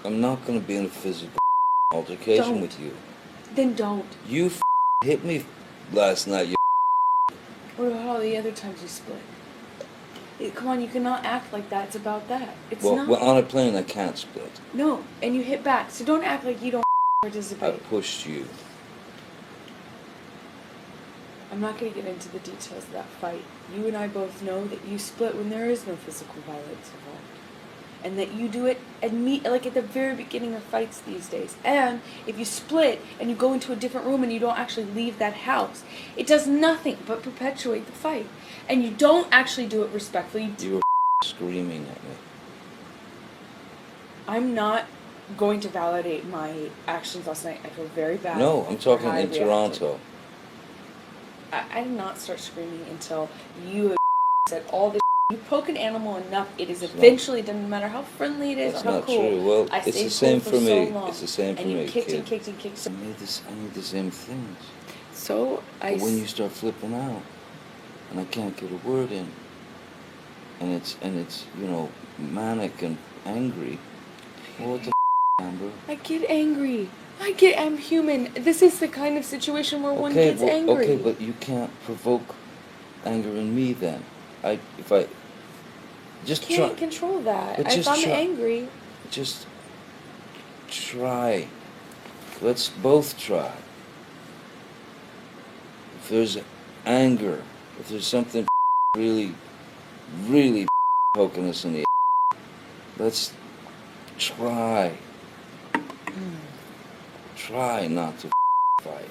I'm not gonna be in a physical altercation with you. Then don't. You hit me last night. You What about all the other times you split? Come on, you cannot act like that. It's about that. It's not. Well, on a plane I can't split. No, and you hit back. So don't act like you don't I participate. pushed you. I'm not going to get into the details of that fight. You and I both know that you split when there is no physical violence involved. And that you do it like at the very beginning of fights these days. And if you split and you go into a different room and you don't actually leave that house, it does nothing but perpetuate the fight. And you don't actually do it respectfully. You were screaming at me. I'm not going to validate my actions last night. I feel very bad. No, I'm talking in Toronto. I did not start screaming until you said all this. You poke an animal enough, it is eventually, doesn't matter how friendly it is or how cool. That's not true. Well, I it's the same for me. So it's the same for me. And you kicked kid. and kicked and kicked. I need the same things. So But when you start flipping out, and I can't get a word in, and it's manic and angry. Well, what the Amber? I get angry. I'm human. This is the kind of situation where one gets angry. Okay, but you can't provoke anger in me then. Can't control that. If I'm angry. Just try. Let's both try. If there's anger, if there's something really, really poking us in the let's try. Try not to fight.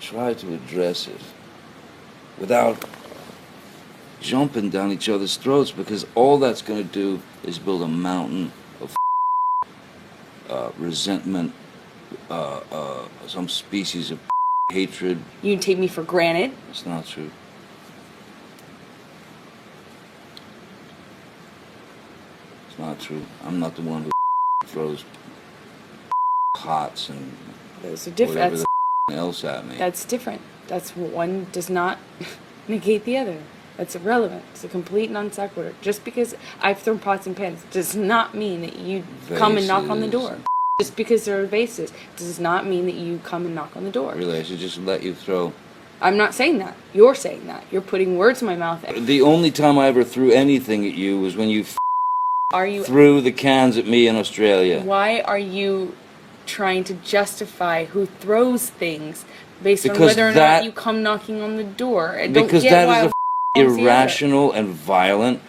Try to address it without jumping down each other's throats, because all that's going to do is build a mountain of resentment, some species of hatred. You take me for granted. It's not true. It's not true. I'm not the one who throws pots and those are different. Whatever else at me. That's different. That's one does not negate the other. That's irrelevant. It's a complete non sequitur. Just because I've thrown pots and pans does not mean that you come and knock on the door. Just because there are vases does not mean that you come and knock on the door. Really, I should just let you throw. I'm not saying that. You're saying that. You're putting words in my mouth. The only time I ever threw anything at you was when you threw the cans at me in Australia. Why are you trying to justify who throws things based on whether or not you come knocking on the door? I don't because get that why is a irrational and violent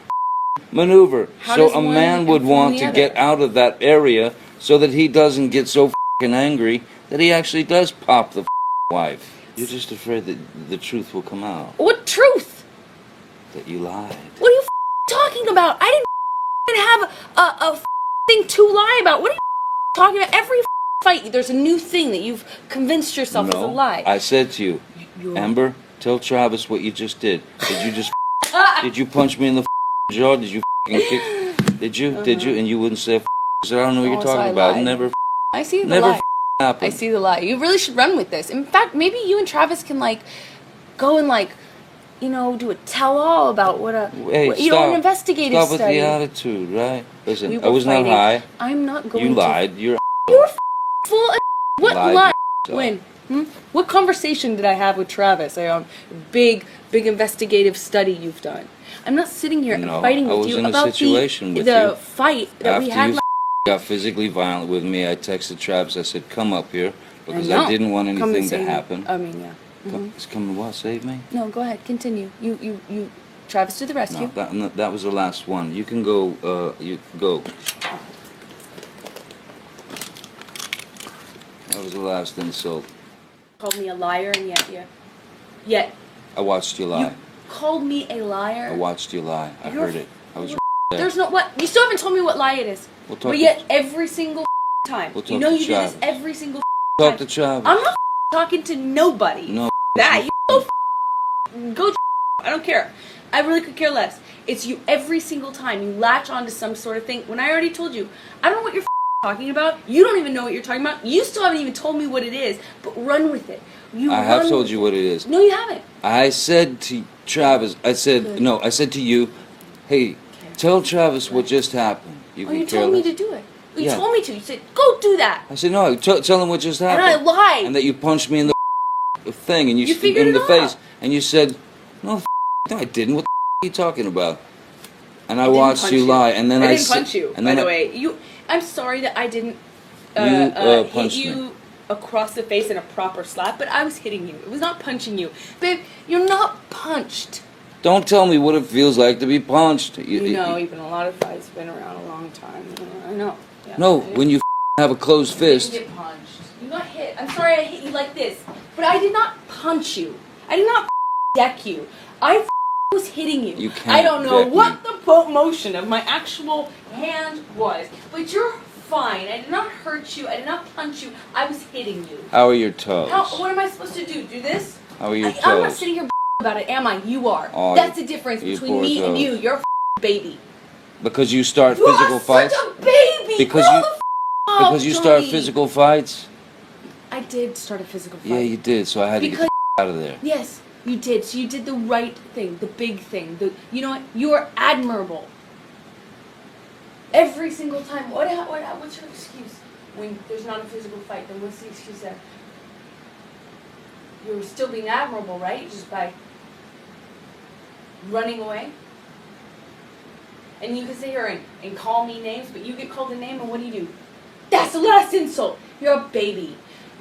maneuver. So a man would want to get out of that area so that he doesn't get so angry that he actually does pop the wife. You're just afraid that the truth will come out. What truth? That you lied. What are you talking about? I didn't have a thing to lie about. What are you talking about? Every fight, there's a new thing that you've convinced yourself is a lie. I said to you, Amber, tell Travis what you just did. Did you just did you punch me in the jaw? Did you kick? Did you? Did you? And you wouldn't say I don't know what you're talking about. Never. I see the lie. Happened. I see the lie. You really should run with this. In fact, maybe you and Travis can go and do a tell-all about what an investigative stop study. Stop with the attitude, right? Listen, I was fighting. not high. I'm not going to. You lied. You're full of what lie? When? What conversation did I have with Travis? Big investigative study you've done. I'm not sitting here and fighting with you about the fight that we had. Got physically violent with me. I texted Travis. I said, "Come up here," because I didn't want anything to happen. I mean, yeah. It's coming to what? Save me? No, go ahead. Continue. You. Travis to the rescue. No, that was the last one. You can go. You go. That was the last insult. Called me a liar, and yet. I watched you lie. You called me a liar. I watched you lie. I heard it. I was. There's no what. You still haven't told me what lie it is. But yet every single time. You know you do this every single time. Talk to Travis. I'm not talking to nobody. No. That you go. I don't care. I really could care less. It's you every single time. You latch onto some sort of thing. When I already told you, I don't know what you're talking about. You don't even know what you're talking about. You still haven't even told me what it is. But run with it. I have told you what it is. No, you haven't. I said to Travis. I said to you, hey. Tell Travis what just happened. You told me to do it. You told me to. You said, go do that. I said, no, tell them what just happened. And I lied. And that you punched me in the thing, and you figured in the it face, out. and you said, no, I didn't. What are you talking about? And I didn't watched punch you lie, and then I didn't punch you, and by then the way. I'm sorry that I didn't hit punched you me across the face in a proper slap, but I was hitting you. It was not punching you. Babe, you're not punched. Don't tell me what it feels like to be punched. You know, even a lot of fights been around a long time. I know. Yeah, no, when you have a closed fist. You didn't get punched. You got hit. I'm sorry I hit you like this, but I did not punch you. I did not deck you. I was hitting you. You can't I don't know deck what me. the motion of my actual hand was, but you're fine. I did not hurt you. I did not punch you. I was hitting you. How are your toes? What am I supposed to do? Do this? How are your toes? I'm not sitting here about it, am I? You are. Oh, that's the difference between me and you. You're a baby. Because you start physical fights? You're such a baby! Because you start physical fights? I did start a physical fight. Yeah, you did, so I had to get the out of there. Yes, you did. So you did the right thing, the big thing. You know what? You are admirable. Every single time. What's your excuse when there's not a physical fight? Then what's the excuse there? You're still being admirable, right? Just by running away. And you can sit here and call me names, but you get called a name, and what do? That's the last insult. You're a baby.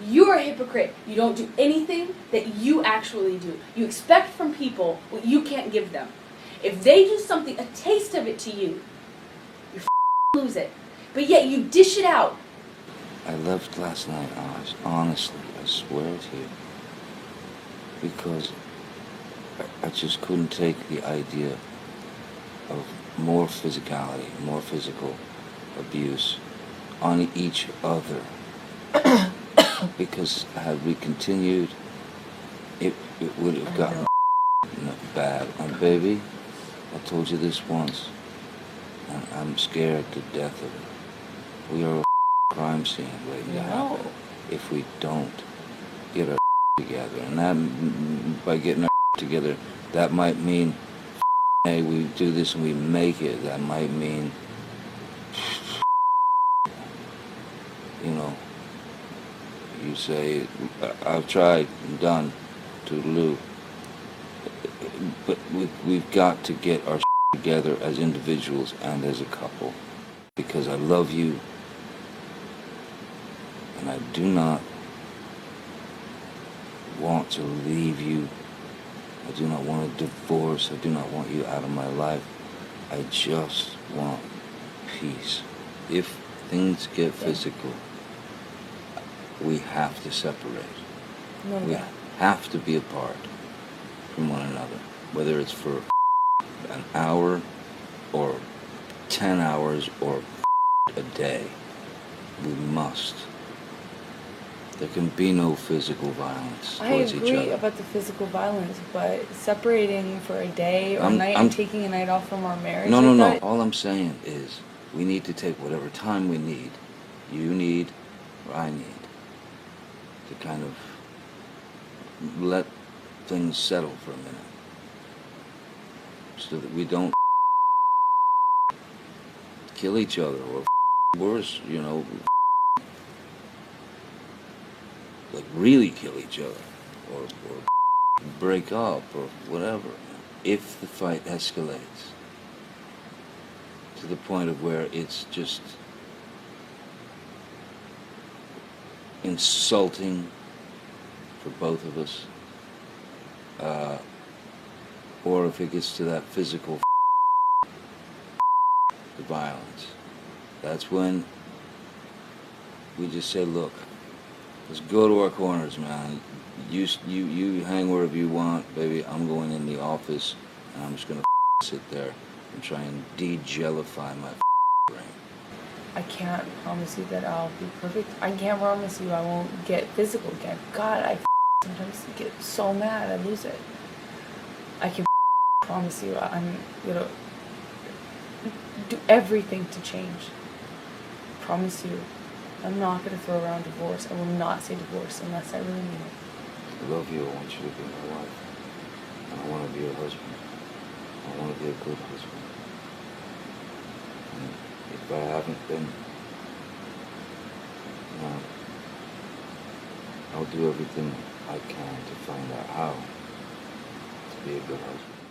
You're a hypocrite. You don't do anything that you actually do. You expect from people what you can't give them. If they do something, a taste of it to you, you lose it. But yet you dish it out. I left last night, honestly, I swear to you, because I just couldn't take the idea of more physicality, more physical abuse on each other. Because had we continued, it would have gotten bad. And baby, I told you this once, and I'm scared to death of it. We are a crime scene waiting to happen if we don't get our together. And that, by getting our together, that might mean, hey, we do this and we make it. That might mean, you know, you say, I've tried, I'm done, toodaloo. But we've got to get our together as individuals and as a couple. Because I love you, and I do not want to leave you. I do not want a divorce. I do not want you out of my life. I just want peace. If things get physical, we have to separate. We have to be apart from one another, whether it's for an hour or 10 hours or a day. We must. There can be no physical violence towards each other. I agree about the physical violence, but separating for a day or night and taking a night off from our marriage. No. All I'm saying is we need to take whatever time we need, you need, or I need, to kind of let things settle for a minute, so that we don't kill each other, or worse, you know, like really kill each other, or break up, or whatever. If the fight escalates to the point of where it's just insulting for both of us, or if it gets to that physical the violence, that's when we just say, look, let's go to our corners, man. You hang wherever you want, baby. I'm going in the office, and I'm just gonna sit there and try and de-jellify my brain. I can't promise you that I'll be perfect. I can't promise you I won't get physical again. God, I sometimes get so mad I lose it. I can promise you I'm gonna do everything to change. Promise you. I'm not gonna throw around divorce. I will not say divorce unless I really mean it. I love you. I want you to be my wife. And I want to be your husband. I want to be a good husband. And if I haven't been I'll do everything I can to find out how to be a good husband.